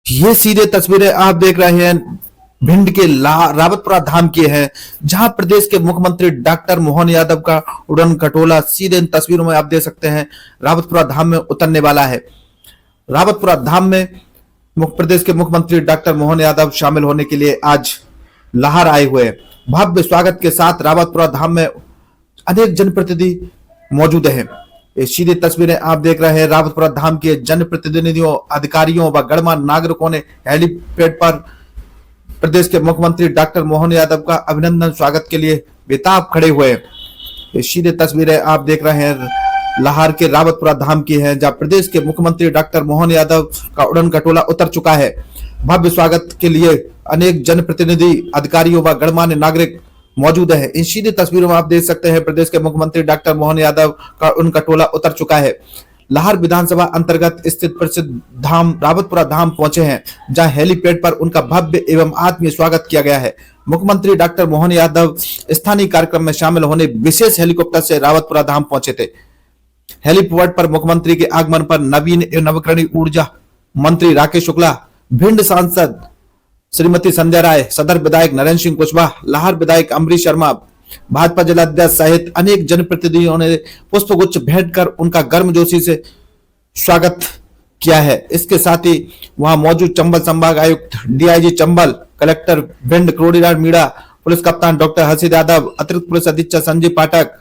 ये सीधे तस्वीरें आप देख रहे हैं भिंड के रावतपुरा धाम की है, जहां प्रदेश के मुख्यमंत्री डॉक्टर मोहन यादव का उड़न खटोला सीधे इन तस्वीरों में आप देख सकते हैं रावतपुरा धाम में उतरने वाला है। रावतपुरा धाम में प्रदेश के मुख्यमंत्री डॉक्टर मोहन यादव शामिल होने के लिए आज लाहौर आए हुए हैं। भव्य स्वागत के साथ रावतपुरा धाम में अनेक जनप्रतिनिधि मौजूद हैं। ये सीधी तस्वीरें आप देख रहे हैं रावतपुरा धाम के जनप्रतिनिधियों, अधिकारियों व गणमान्य नागरिकों ने हेलीपैड पर प्रदेश के मुख्यमंत्री डॉक्टर मोहन यादव का अभिनंदन स्वागत के लिए बेताब खड़े हुए हैं। ये सीधे तस्वीरें आप देख रहे हैं लाहौर के रावतपुरा धाम की है, जहां प्रदेश के मुख्यमंत्री डॉक्टर मोहन यादव का उड़न खटोला उतर चुका है। भव्य स्वागत के लिए अनेक जनप्रतिनिधि, अधिकारियों व गणमान्य नागरिक मौजूद है। इन सीधी तस्वीरों में आप देख सकते हैं प्रदेश के मुख्यमंत्री डॉक्टर मोहन यादव का उड़न खटोला उतर चुका है। लाहौर विधानसभा अंतर्गत स्थित प्रसिद्ध धाम रावतपुरा धाम पहुंचे हैं, जहां हेलीपैड पर उनका भव्य एवं आत्मीय स्वागत किया गया है। मुख्यमंत्री डॉक्टर मोहन यादव स्थानीय कार्यक्रम में शामिल होने विशेष हेलीकॉप्टर से रावतपुरा धाम पहुंचे थे। हेलीपैड पर मुख्यमंत्री के आगमन पर नवीन एवं नवीकरणीय ऊर्जा मंत्री राकेश शुक्ला, भिंड सांसद श्रीमती संध्या राय, सदर विधायक नरेंद्र सिंह कुशवाहा, लाहौर विधायक अमरीश शर्मा, भाजपा जिलाध्यक्ष सहित अनेक जनप्रतिनिधियों ने पुष्पगुच्छ भेंट कर उनका गर्मजोशी से स्वागत किया है। इसके साथ ही वहां मौजूद चंबल संभाग आयुक्त DIG Chambal, collector Bhind Krodilal Meena, police कप्तान डॉक्टर हर्षित यादव, अतिरिक्त पुलिस अधीक्षक संजीव पाठक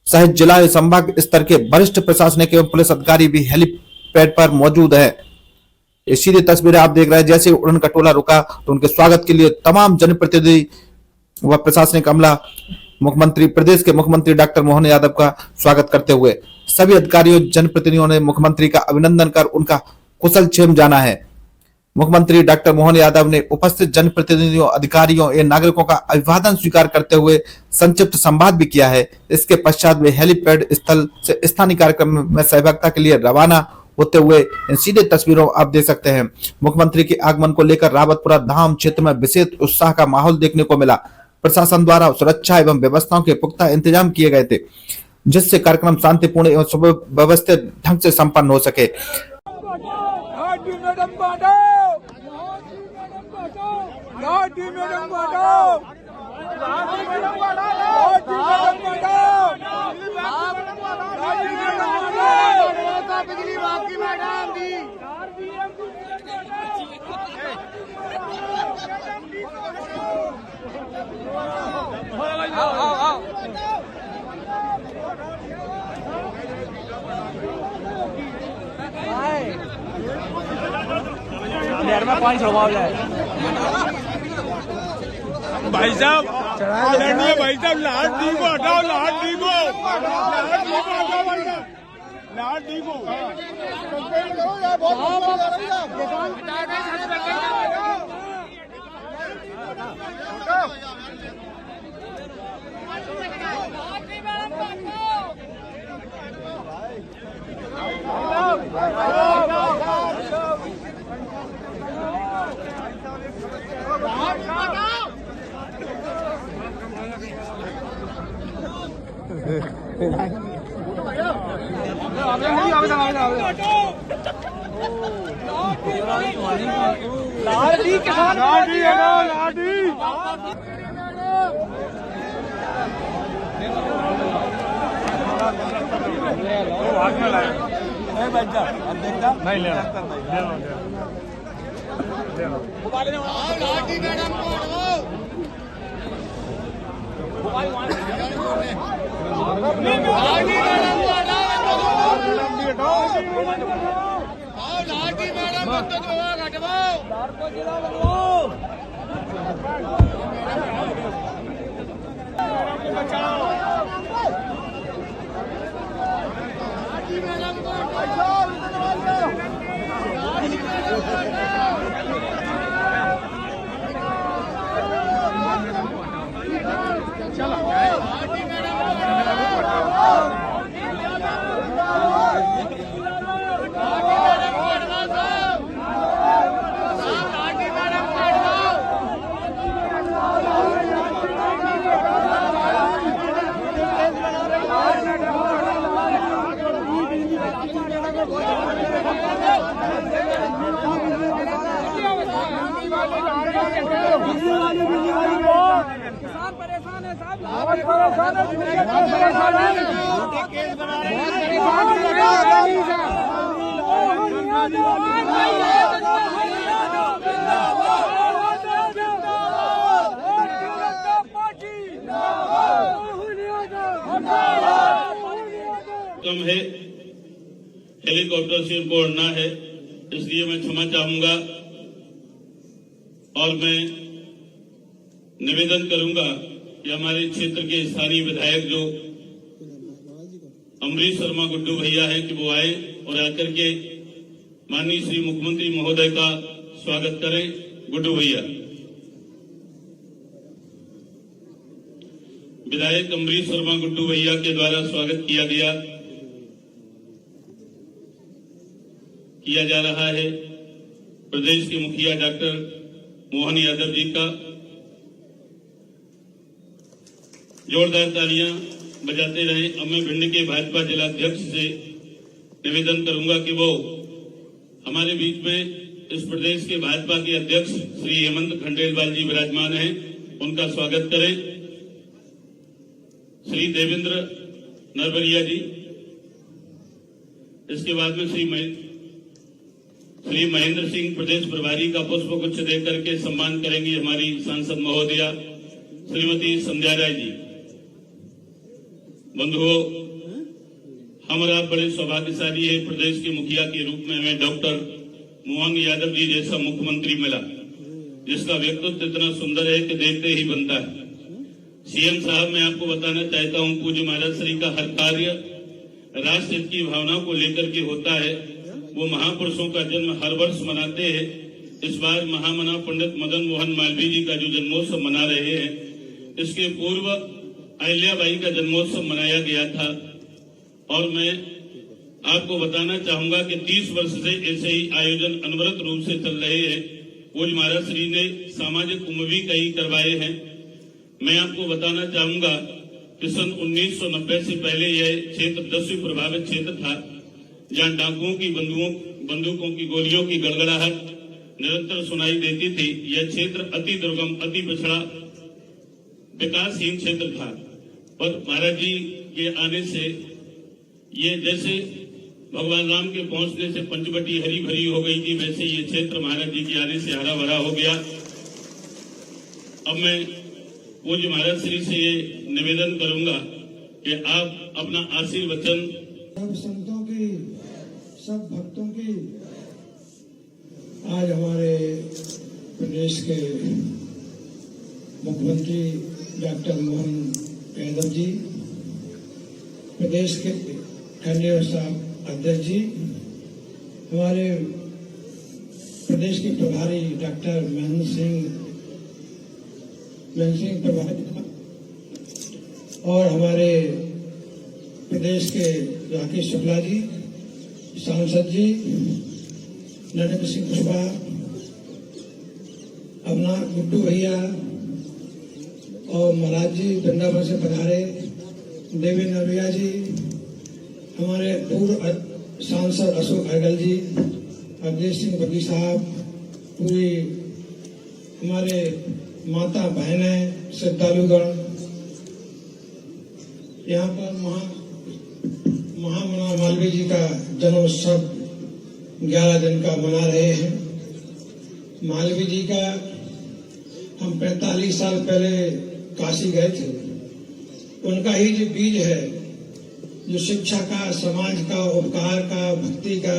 सहित जिला संभाग स्तर के वरिष्ठ प्रशासनिक एवं पुलिस अधिकारी भी हेलीपैड पर मौजूद है। ये सीधी तस्वीरें आप देख रहे हैं। जैसे उड़न खटोला रुका तो उनके स्वागत के लिए तमाम जनप्रतिनिधि व प्रशासनिक अमला प्रदेश के मुख्यमंत्री डॉक्टर मोहन यादव का स्वागत करते हुए सभी अधिकारियों, जनप्रतिनिधियों ने मुख्यमंत्री का अभिनंदन कर उनका कुशल क्षेम जाना है। मुख्यमंत्री डॉक्टर मोहन यादव ने उपस्थित जनप्रतिनिधियों, अधिकारियों एवं नागरिकों का अभिवादन स्वीकार करते हुए संक्षिप्त संवाद भी किया है। इसके पश्चात वे हेलीपैड स्थल से स्थानीय कार्यक्रम में सहभागिता के लिए रवाना होते हुए इन सीधे तस्वीरों आप देख सकते हैं। मुख्यमंत्री के आगमन को लेकर रावतपुरा धाम क्षेत्र में विशेष उत्साह का माहौल देखने को मिला। प्रशासन द्वारा सुरक्षा एवं व्यवस्थाओं के पुख्ता इंतजाम किए गए थे, जिससे कार्यक्रम शांतिपूर्ण एवं सुव्यवस्थित ढंग से संपन्न हो सके। में पानी छड़वाओ जाए भाई साहब, भाई साहब लाट डी को हटाओ, लाट डी को किसान परेशान है साहब, बहुत परेशान कम है, हेलीकॉप्टर से उनको उड़ना है, इसलिए मैं क्षमा चाहूंगा और मैं निवेदन करूंगा कि हमारे क्षेत्र के स्थानीय विधायक जो अमरीश शर्मा गुड्डू भैया हैं कि वो आए और आकर के माननीय श्री मुख्यमंत्री महोदय का स्वागत करें। गुड्डू भैया, विधायक अमरीश शर्मा गुड्डू भैया के द्वारा स्वागत किया जा रहा है प्रदेश के मुखिया डॉक्टर मोहन यादव जी का। जोरदार तालियां बजाते रहे। अब मैं भिंड के भाजपा जिलाध्यक्ष से निवेदन करूंगा कि वो हमारे बीच में इस प्रदेश के भाजपा के अध्यक्ष श्री हेमंत खंडेलवाल जी विराजमान हैं, उनका स्वागत करें। श्री देवेंद्र नरवरिया जी, इसके बाद में श्री महेंद्र सिंह प्रदेश प्रभारी का पुष्प गुच्छ देकर के सम्मान करेंगी हमारी सांसद महोदया श्रीमती संध्या राय जी। बंधुओं, हमारा बड़े सौभाग्यशाली है, प्रदेश के मुखिया के रूप में हमें डॉक्टर मोहन यादव जी जैसा मुख्यमंत्री मिला, जिसका व्यक्तित्व इतना सुंदर है कि देखते ही बनता है। सीएम साहब, मैं आपको बताना चाहता हूं, पूज्य महाराज श्री का हर कार्य राष्ट्र हित की भावना को लेकर के होता है। वो महापुरुषों का जन्म हर वर्ष मनाते हैं। इस बार महामना पंडित मदन मोहन मालवीय जी का जो जन्मोत्सव मना रहे हैं, इसके पूर्व अहिल्याबाई का जन्मोत्सव मनाया गया था। और मैं आपको बताना चाहूंगा कि 30 वर्ष से ऐसे ही आयोजन अनवरत रूप से चल रहे हैं। पूज्य महाराज श्री ने सामाजिक कुंभ भी कई करवाए हैं। मैं आपको बताना चाहूंगा कि सन 1990 से पहले यह क्षेत्र 10वीं प्रभावित क्षेत्र था, जहां डाकुओं की बंदूकों की गोलियों की गड़गड़ाहट निरंतर सुनाई देती थी। यह क्षेत्र अति दुर्गम, अति पिछड़ा, विकासहीन क्षेत्र था। पर महाराज जी के आने से ये जैसे भगवान राम के पहुंचने से पंचवटी हरी भरी हो गई थी, वैसे ये क्षेत्र महाराज जी के आने से हरा भरा हो गया। अब मैं पूज्य महाराज श्री से ये निवेदन करूंगा कि आप अपना आशीर्वचन सब संतों की, सब भक्तों की, आज हमारे प्रदेश के मुख्यमंत्री डॉक्टर मोहन यादव जी, प्रदेश के खंडेलवाल साहब अध्यक्ष जी, हमारे प्रदेश के प्रभारी डॉक्टर महेंद्र सिंह प्रभारी और हमारे प्रदेश के राकेश शुक्ला जी, सांसद जी नरेंद्र सिंह कुशवाहा, अपना गुड्डू भैया और महाराज जी वृंदावन से पधारे, देवेंद्र भैया जी, हमारे पूर्व सांसद अशोक अहगल जी, अवधेश सिंह बगी साहब, पूरी हमारे माता बहनें, श्रद्धालुगण, यहाँ पर महामना मालवीय जी का जन्मोत्सव 11 दिन का मना रहे हैं। मालवीय जी का हम 45 साल पहले काशी गए थे। उनका ही जो बीज है, जो शिक्षा का, समाज का, उपकार का, भक्ति का,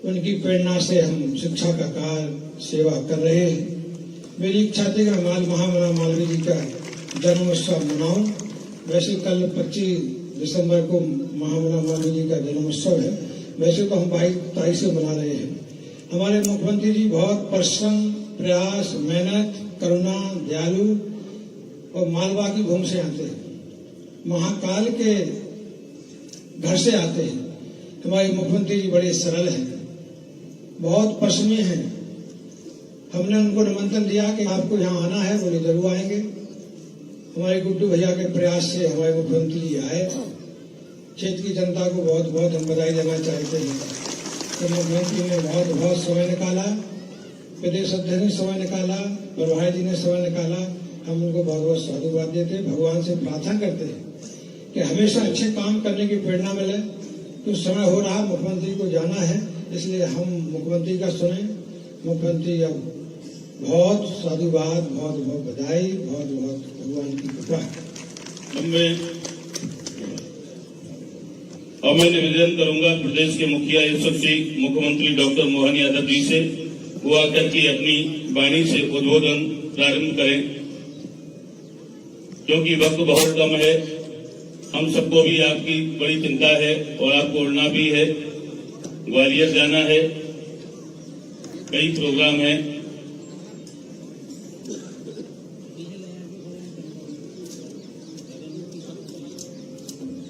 उनकी प्रेरणा से हम शिक्षा का कार्य सेवा कर रहे हैं। मेरी इच्छा थी कि महामना मालवीय जी का जन्मोत्सव मनाऊं। वैसे कल 25 दिसंबर को महामना मालवीय जी का जन्मोत्सव है, वैसे तो हम 22 तारीख से मना रहे हैं। हमारे मुख्यमंत्री जी बहुत परिश्रम, प्रयास, मेहनत, करुणा, दयालु और मालवा की भूमि से आते हैं, महाकाल के घर से आते हैं। हमारे मुख्यमंत्री जी बड़े सरल हैं, बहुत पश्चिमी हैं। हमने उनको निमंत्रण दिया कि आपको यहाँ आना है, बोले जरूर आएंगे। हमारे गुड्डू भैया के प्रयास से हमारे मुख्यमंत्री जी आए। क्षेत्र की जनता को बहुत बहुत हम बधाई देना चाहते हैं कि मुख्यमंत्री ने बहुत बहुत समय निकाला प्रदेश अध्यक्ष ने समय निकाला, प्रभारी जी ने समय निकाला, हम उनको बहुत बहुत साधुवाद देते, भगवान से प्रार्थना करते हैं कि हमेशा अच्छे काम करने की प्रेरणा मिले। तो समय हो रहा, मुख्यमंत्री को जाना है, इसलिए हम मुख्यमंत्री का सुने। मुख्यमंत्री अब बहुत साधुवाद, बहुत बहुत बधाई, बहुत बहुत भगवान की कृपा। अब मैं निवेदन करूंगा प्रदेश के मुखिया यशस्वी मुख्यमंत्री डॉक्टर मोहन यादव जी से, वो आकर के अपनी वाणी से उद्बोधन प्रारंभ करें, क्योंकि वक्त बहुत कम है। हम सबको भी आपकी बड़ी चिंता है और आपको उड़ना भी है, ग्वालियर जाना है, कई प्रोग्राम हैं।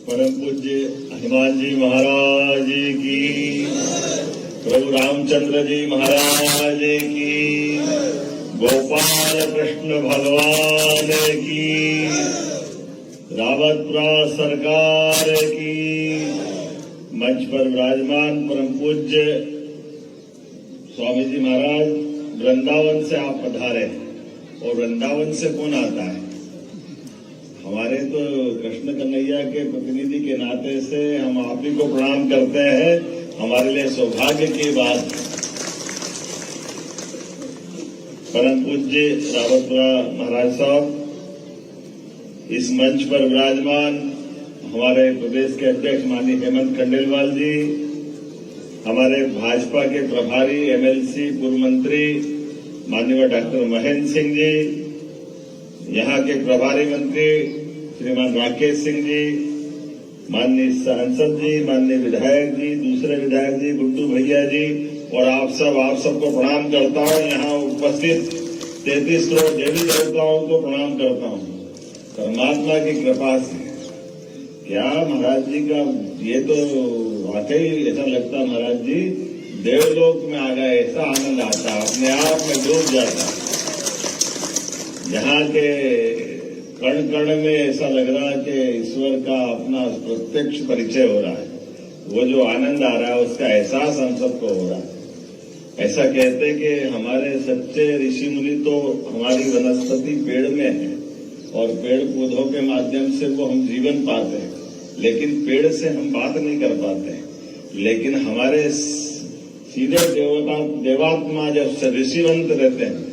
परम पूज्य हनुमान जी महाराज की, प्रभु रामचंद्र जी महाराज की, गोपाल कृष्ण भगवान की, रावतपुरा सरकार की। मंच पर विराजमान परम पूज्य स्वामी जी महाराज, वृंदावन से आप पधारे, और वृंदावन से कौन आता है? हमारे तो कृष्ण कन्हैया के प्रतिनिधि के नाते से हम आप ही को प्रणाम करते हैं। हमारे लिए सौभाग्य की बात। परम पूज्य रावतपुरा महाराज साहब, इस मंच पर विराजमान हमारे प्रदेश के अध्यक्ष माननीय हेमंत खंडेलवाल जी, हमारे भाजपा के प्रभारी एमएलसी पूर्व मंत्री माननीय डॉक्टर महेंद्र सिंह जी, यहाँ के प्रभारी मंत्री श्रीमान राकेश सिंह जी, माननीय सांसद जी, माननीय विधायक जी, दूसरे विधायक जी, गुड्डू भैया जी, और आप सबको प्रणाम करता हूँ। यहाँ उपस्थित 33 करोड़ देवी देवताओं को प्रणाम करता हूँ। परमात्मा की कृपा से क्या महाराज जी का, ये तो वाकई ऐसा लगता महाराज जी देवलोक में आ गए, ऐसा आनंद आता, अपने आप में डूब जाता। यहाँ के कण कण में ऐसा लग रहा है कि ईश्वर का अपना प्रत्यक्ष परिचय हो रहा है। वो जो आनंद आ रहा है उसका एहसास हम सबको हो रहा है। ऐसा कहते कि हमारे सच्चे ऋषि मुनि तो हमारी वनस्पति पेड़ में है, और पेड़ पौधों के माध्यम से वो हम जीवन पाते हैं, लेकिन पेड़ से हम बात नहीं कर पाते हैं। लेकिन हमारे सीधे देवात्मा जब ऋषिवंत रहते हैं,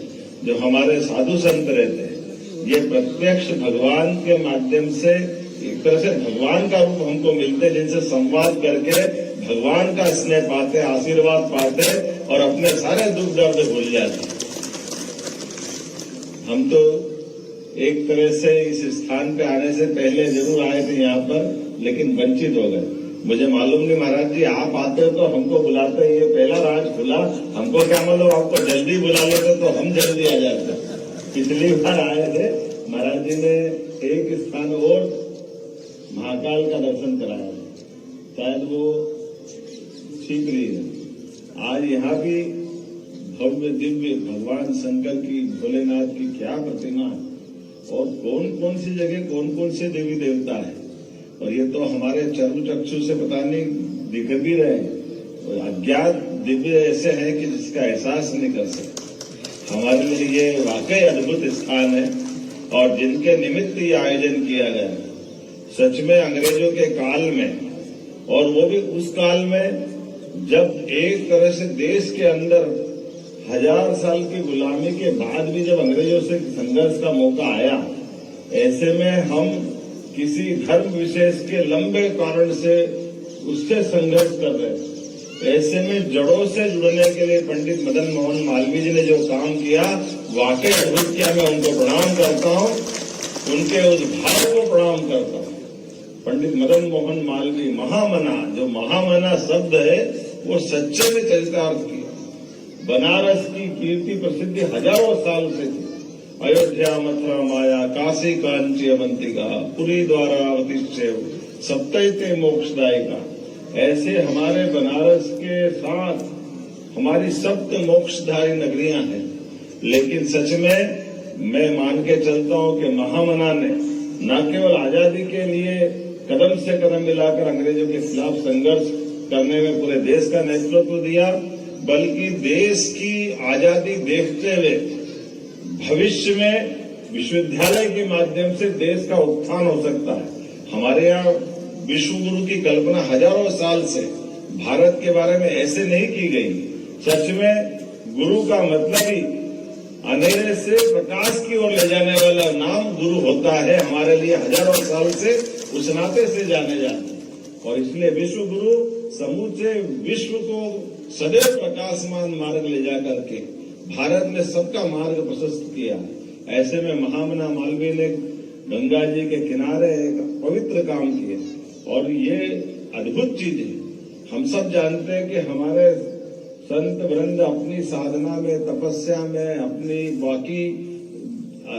जो हमारे साधु संत रहते हैं, ये प्रत्यक्ष भगवान के माध्यम से एक तरह से भगवान का रूप हमको मिलते, जिनसे संवाद करके भगवान का स्नेह पाते, आशीर्वाद पाते, और अपने सारे दुख दर्द भूल जाते। हम तो एक तरह से इस स्थान पे आने से पहले जरूर आए थे यहाँ पर, लेकिन वंचित हो गए। मुझे मालूम नहीं महाराज जी, आप आते तो हमको बुलाते, ये पहला राज खुला, हमको क्या मालूम आपको जल्दी बुला लेते तो हम जल्दी आ जाते। पिछली बार आए थे, महाराज जी ने एक स्थान और महाकाल का दर्शन कराया, शायद वो ठीक रही है। आज यहाँ भी भव्य दिव्य भगवान शंकर की, भोलेनाथ की क्या प्रतिमा है, और कौन कौन सी जगह कौन कौन से देवी देवता है, और ये तो हमारे चर्म चक्षु से पता नहीं दिख भी रहे हैं, और अज्ञात दिव्य ऐसे हैं कि जिसका एहसास नहीं कर सकते। हमारे लिए ये वाकई अद्भुत स्थान है, और जिनके निमित्त ये आयोजन किया गया, सच में अंग्रेजों के काल में, और वो भी उस काल में जब एक तरह से देश के अंदर 1000 साल की गुलामी के बाद भी जब अंग्रेजों से संघर्ष का मौका आया, ऐसे में हम किसी धर्म विशेष के लंबे कारण से उससे संघर्ष कर रहे। ऐसे में जड़ों से जुड़ने के लिए पंडित मदन मोहन मालवीय जी ने जो काम किया, वाकई अद्भुत किया। मैं उनको प्रणाम करता हूँ, उनके उस भाव को प्रणाम करता हूँ। पंडित मदन मोहन मालवीय, महामना, जो महामना शब्द है वो सच्चे में चरितार्थ किया। बनारस की कीर्ति प्रसिद्धि हजारों साल से थी। अयोध्या, मथुरा, माया, काशी कांची अवंतिका, पुरी द्वारावतिश्चैव सप्तैते मोक्षदायिका, ऐसे हमारे बनारस के साथ हमारी सप्त मोक्षधारी नगरियां हैं। लेकिन सच में मैं मान के चलता हूं कि महामना ने न केवल आजादी के लिए कदम से कदम मिलाकर अंग्रेजों के खिलाफ संघर्ष करने में पूरे देश का नेतृत्व दिया, बल्कि देश की आजादी देखते हुए भविष्य में विश्वविद्यालय के माध्यम से देश का उत्थान हो सकता है। हमारे यहाँ विश्व गुरु की कल्पना हजारों साल से भारत के बारे में ऐसे नहीं की गई। सच में गुरु का मतलब ही अंधेरे से प्रकाश की ओर ले जाने वाला नाम गुरु होता है। हमारे लिए हजारों साल से उस नाते से जाने जाते हैं और इसलिए विश्व गुरु समूचे विश्व को सदैव प्रकाशमान मार्ग ले जा करके भारत में सबका मार्ग प्रशस्त किया। ऐसे में महामना मालवीय ने गंगा जी के किनारे एक पवित्र काम किया और ये अद्भुत चीज है। हम सब जानते हैं कि हमारे संत वृंद अपनी साधना में, तपस्या में, अपनी बाकी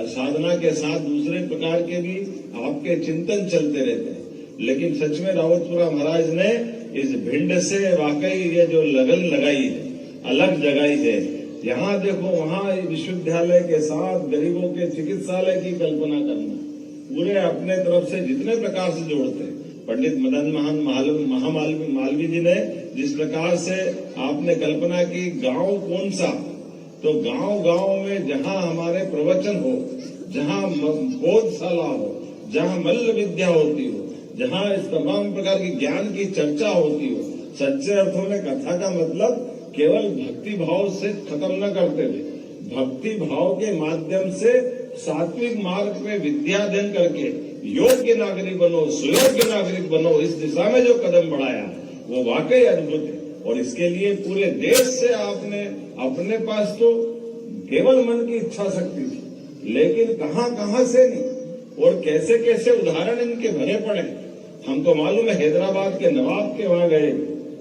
साधना के साथ दूसरे प्रकार के भी आपके चिंतन चलते रहते हैं। लेकिन सच में रावतपुरा महाराज ने इस भिंड से वाकई ये जो लगन लगाई है, अलग जगाई है। यहाँ देखो, वहाँ विश्वविद्यालय के साथ गरीबों के चिकित्सालय की कल्पना करना, पूरे अपने तरफ से जितने प्रकार से जोड़ते हैं। पंडित मदन मोहन मालवीय जी ने जिस प्रकार से आपने कल्पना की, गांव कौन सा, तो गांव में जहां हमारे प्रवचन हो, जहां बोधशाला हो, जहां मल्ल विद्या होती हो, जहां इस तमाम प्रकार की ज्ञान की चर्चा होती हो। सच्चे अर्थों में कथा का मतलब केवल भक्ति भाव से खत्म न करते हुए, भक्ति भाव के माध्यम से सात्विक मार्ग में विद्याध्ययन करके योग्य नागरिक बनो, सुयोग्य नागरिक बनो, इस दिशा में जो कदम बढ़ाया वो वाकई अद्भुत है। और इसके लिए पूरे देश से आपने, अपने पास तो केवल मन की इच्छा शक्ति थी, लेकिन कहां से नहीं और कैसे कैसे उदाहरण इनके भरे पड़े। हमको मालूम है हैदराबाद के नवाब के वहां गए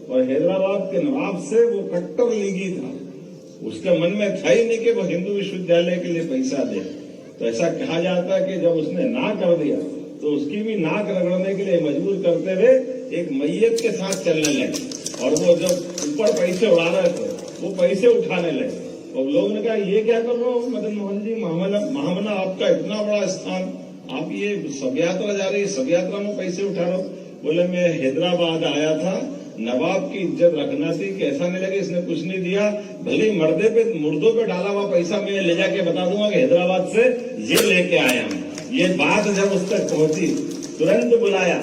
और हैदराबाद के नवाब से वो कट्टर लीगी था, उसके मन में था ही नहीं कि वो हिंदू विश्वविद्यालय के लिए पैसा दे। तो ऐसा कहा जाता है कि जब उसने ना कर दिया तो उसकी भी नाक रगड़ने के लिए मजबूर करते हुए एक मैयत के साथ चलने लगे और वो जब ऊपर पैसे उड़ा रहे थे वो पैसे उठाने लगे। और लोगों ने कहा, ये क्या कर रहे हो मदन मोहन जी, महामना आपका इतना बड़ा स्थान, आप ये सब यात्रा जा रही है, सब यात्रा में पैसे उठा रहे हो। बोले, मैं हैदराबाद आया था, नवाब की इज्जत रखना थी, कैसा नहीं लगे, इसने कुछ नहीं दिया, भले मुर्दों पे डाला हुआ पैसा मैं ले जाके बता दूंगा कि हैदराबाद से ये लेके आया हूँ। ये बात जब उस तक पहुंची, तुरंत बुलाया,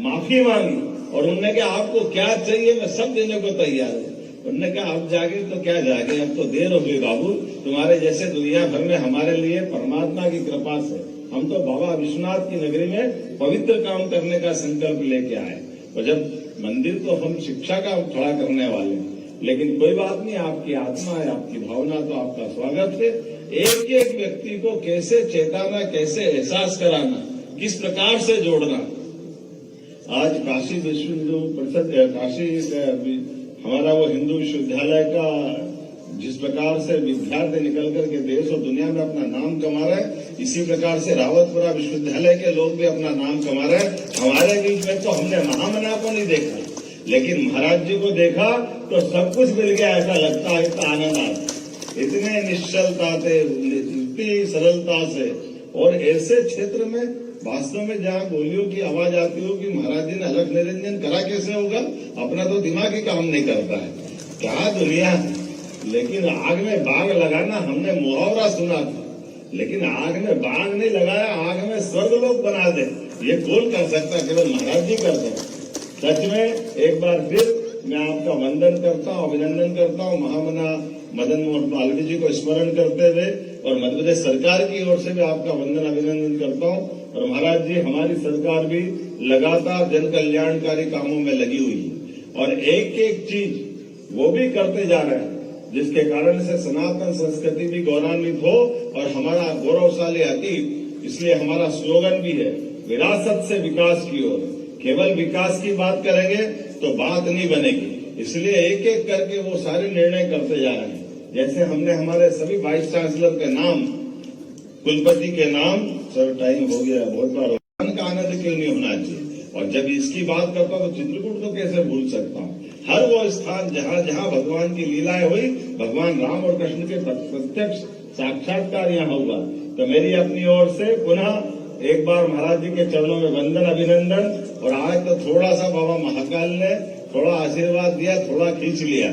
माफी मांगी और उन्होंने कहा, आपको क्या चाहिए, मैं सब देने को तैयार हूँ। उन्होंने कहा, अब जागे तो क्या जागे, अब तो देर हो गई बाबू, तुम्हारे जैसे दुनिया भर में हमारे लिए परमात्मा की कृपा से हम तो बाबा विश्वनाथ की नगरी में पवित्र काम करने का संकल्प लेके आए। और जब मंदिर तो हम शिक्षा का खड़ा करने वाले हैं, लेकिन कोई बात नहीं, आपकी आत्मा है, आपकी भावना, तो आपका स्वागत है। एक एक व्यक्ति को कैसे चेताना, कैसे एहसास कराना, किस प्रकार से जोड़ना। आज काशी विश्व हिंदू परिषद, काशी हमारा वो हिंदू विश्वविद्यालय का जिस प्रकार से विद्यार्थी निकल करके देश और दुनिया में अपना नाम कमा रहे हैं, इसी प्रकार से रावतपुरा विश्वविद्यालय के लोग भी अपना नाम कमा रहे हैं। हमारे बीच में तो हमने महामना को नहीं देखा, लेकिन महाराज जी को देखा तो सब कुछ मिल गया, ऐसा लगता है, इतना आनंद आता, इतने निश्चलता से, इतनी सरलता से। और ऐसे क्षेत्र में वास्तव में जहाँ गोलियों की आवाज आती हो कि महाराज जी ने अलग निरंजन करा, कैसे होगा, अपना तो दिमाग ही काम नहीं करता है, क्या दुनिया है। लेकिन आग में बाग लगाना हमने मुहावरा सुना था, लेकिन आग में बाग नहीं लगाया, आग में स्वर्गलोक बना दे, ये कौन कर सकता, केवल महाराज जी कर सकते। सच में एक बार फिर मैं आपका वंदन करता हूँ, अभिनंदन करता हूँ, महामना मदन मोहन मालवीय जी को स्मरण करते हुए, और मध्य प्रदेश सरकार की ओर से भी आपका वंदन अभिनंदन करता हूँ। और महाराज जी, हमारी सरकार भी लगातार जन कल्याणकारी कामों में लगी हुई है और एक एक चीज वो भी करते जा रहे हैं, जिसके कारण से सनातन संस्कृति भी गौरवान्वित हो और हमारा गौरवशाली अतीत। इसलिए हमारा स्लोगन भी है, विरासत से विकास की ओर। केवल विकास की बात करेंगे तो बात नहीं बनेगी, इसलिए एक एक करके वो सारे निर्णय करते जा रहे हैं। जैसे हमने हमारे सभी वाइस चांसलर के नाम, कुलपति के नाम, सर टाइम हो गया, बहुत बार का आनंद क्यों नहीं होना चाहिए। और जब इसकी बात करता हूँ तो चित्रकूट को कैसे भूल सकता हूँ। हर वो स्थान जहाँ जहाँ भगवान की लीलाएं हुई, भगवान राम और कृष्ण के प्रत्यक्ष साक्षात्कार यहाँ हुआ। तो मेरी अपनी ओर से पुनः एक बार महाराज जी के चरणों में वंदन अभिनंदन। और आज तो थोड़ा सा बाबा महाकाल ने थोड़ा आशीर्वाद दिया, थोड़ा खींच लिया।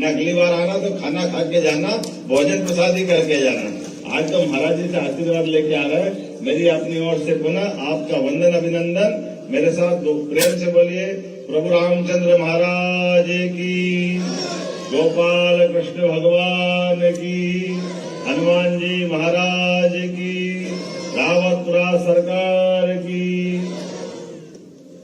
अगली बार आना तो खाना खा के जाना, भोजन प्रसादी करके जाना। आज तो महाराज जी से आशीर्वाद लेके आ रहे हैं। मेरी अपनी ओर से पुनः आपका वंदन अभिनंदन। मेरे साथ दो प्रेम से बोलिए, प्रभु रामचंद्र महाराज की, गोपाल कृष्ण भगवान की, हनुमान जी महाराज की, रावतपुरा सरकार की।